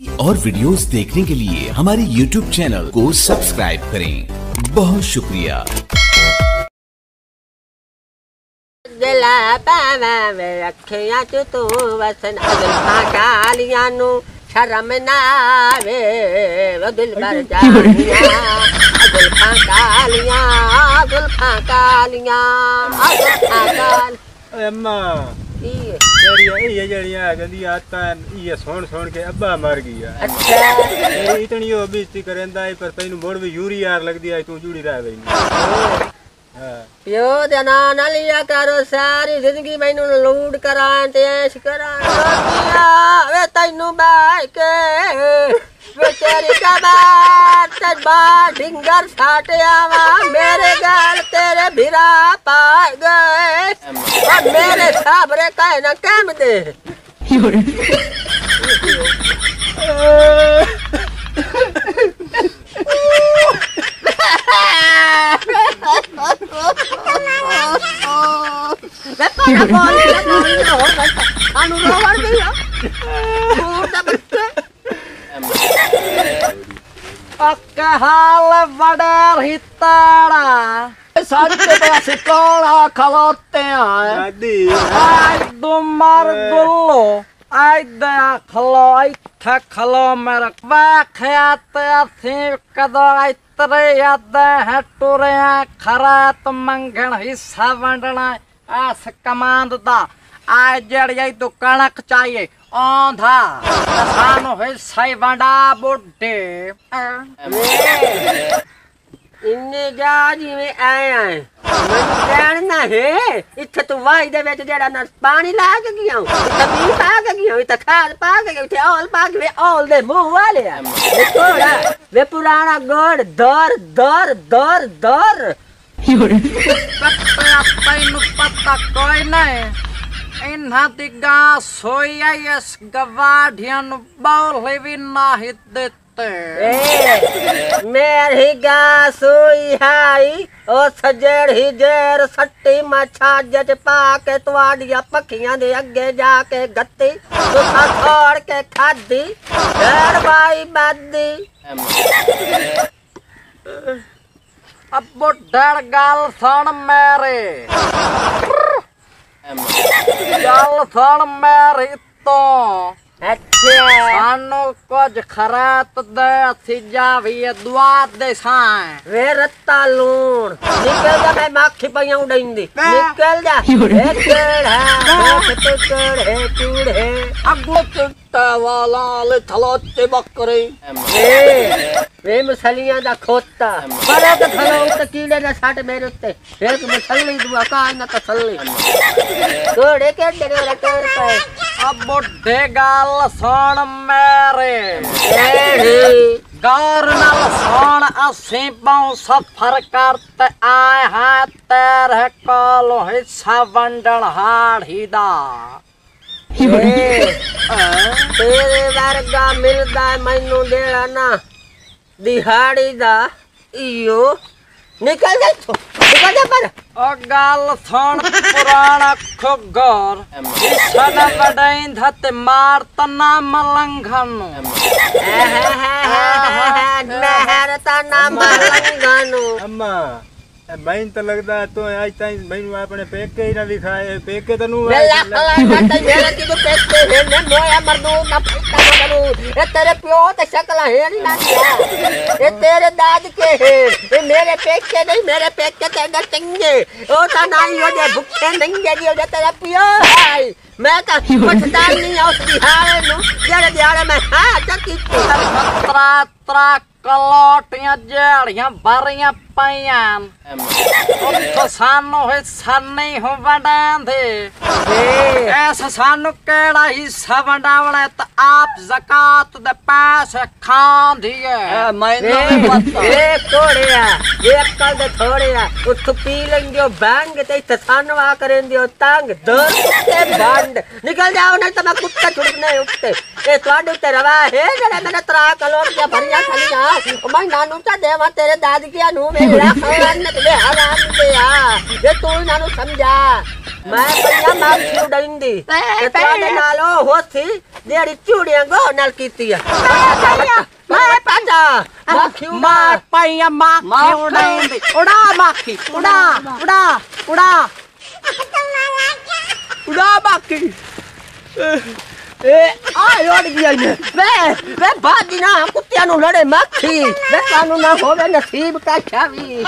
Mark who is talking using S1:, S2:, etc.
S1: और वीडियोस देखने के लिए हमारे YouTube चैनल को सब्सक्राइब करें। बहुत शुक्रिया।
S2: दिला पावे अखियां च तू वसन अदल कालियां नु शर्म ना आवे वो दिल भर जानिया अदल कालियां अदल कालियां अदल काल
S3: अम्मा जड़िया गंदी आदत ये सुन के अब्बा मर गया।
S2: अच्छा
S3: इतनी वो बेइज्जती करेंदा है पर तैनू मुड़ भी यूरी यार लगदी है तू जुड़ी रह गई।
S2: यो जना न लिया करो सारी जिंदगी मैनू लूट करां ते ऐश करां वे तैनू बाई के वे तेरी कबार ते बा ढिंगर साटे आवा मेरे गाल तेरे भिरा पाए गए और मेरे साबरे कहे ना कैम दे हाल बड़ा हिताड़ा साढ़े पास कौड़ा खलोते हैं तुमार गुल्लो आई दया खलो आई था खलो मेरा वाख्यात थी कदो आई तरे याद है टुरे खरात मंगण हिस्सा वंडना आस कमांड दा आ जड़िया तो कणक चाहिए औंधा सानो हिस्सा वंडा बुड्ढे इन्ने जाजी में आया है मैं जानना है इत्थे तो वाई दे विच जेड़ा ना पानी ला के गया इत्थे भी पा के गया इत्थे खाद पा के गया इत्थे औल पा के औल दे मुंह वाले वे थोड़ा वे पुराना गोड़ दर दर दर दर पैनु पता कोई नहीं इन्हा दिगा सोया यस गवाढ़ियन बौले भी नाही देते मेरी गा सोई हाई ओ सजेड़ ही जेर सट्टी मछा जज पा के तुआडिया पखियां दे अगे जाके गत्ती तुसा छोड़ के खादी डेढ़ बाई बादी अब बुढ़ड़ गाल सुन मेरे गाल सुन मेरी तो अच्छा सानू कुछ खरात दे सिजा भी दुआ दे साए वे रत्ता लूण निकल जा मैं माखी पइया उड़ाइंदी निकल जा एक केड़ है चूड़ है अगो चिट्टा वाला ले थलोते बकरे वे मछलियां दा खोता बड़े ते थलो उते कीड़े दा सट मेरे उते एक मछली दुआ का ना तसल्ली थोड़े के डेरे कर पे अब बुढ़े गाल सुन मेरे गौर नाल सुन असी पाऊ सफर करते आए हैं तेरे कोलो हिस्सा वंडन हाड़ी दा तेरे वर्गा मिलदा मैनू देड़ा ना दिहाड़ी दा इयो निकल जा पर ओ गाल सुन पुराना खुगर सदा बड़ाई धत मार तना मलंघन नहर तना मलंघन
S3: अम्मा मैन तो लगदा तो आज ताई मैनू अपने पेके ही ना दिखाए पेके तनु
S2: वेला खला त मेरे की तो पेके है ने मोया मरदू ना फटा मरदू ए तेरे प्यो ते शकल है नहीं ना ये तेरे दाद के है ये मेरे पेके नहीं मेरे पेके ते गटिंगे ओ ता नहीं हो जे भूखे नहीं जे जो तेरा प्यो है मैं तो पछता नहीं उस बिहार नु जेड़े दिहाड़े में हां चकी त्रा त्रा कलोटियां जेड़ियां भरियां पईयां तो सानू हिस्सा नहीं हो वंडांदे ऐसा सानू केड़ा हिस्सा वंडावना तो आप ज़कात दे पैसे खांदी है मैनू पता ए कोड़िया एक कल दे थोड़िया उठ पी लेंगे बैंग ते तसानवा करेंदियो तंग दर ते बंड निकल जाओ नहीं तो मैं कुत्ता छुड़कने उठते ए तोड़े ते रवा है जेड़े मैंने 3 कलोटियां भरियां जा चली जा मैं नानू चा देवा तेरे दादी के नु मेरा खान ने दे हराम दे ये तू नानू समझा मैं पल्ला मार क्यों डंदी ते ताने नालो होसी देड़ी चूड़ियां गो नाल कीती है मैं पाजा माखी
S4: मार पाइया माखी उड़ाई उड़ा माखी उड़ा उड़ा उड़ा उड़ा माखी
S2: आ लड़ गया ने वे बाजी ना कुत्तियां नु लड़े माखी वे कानू ना होवे नसीब का छावी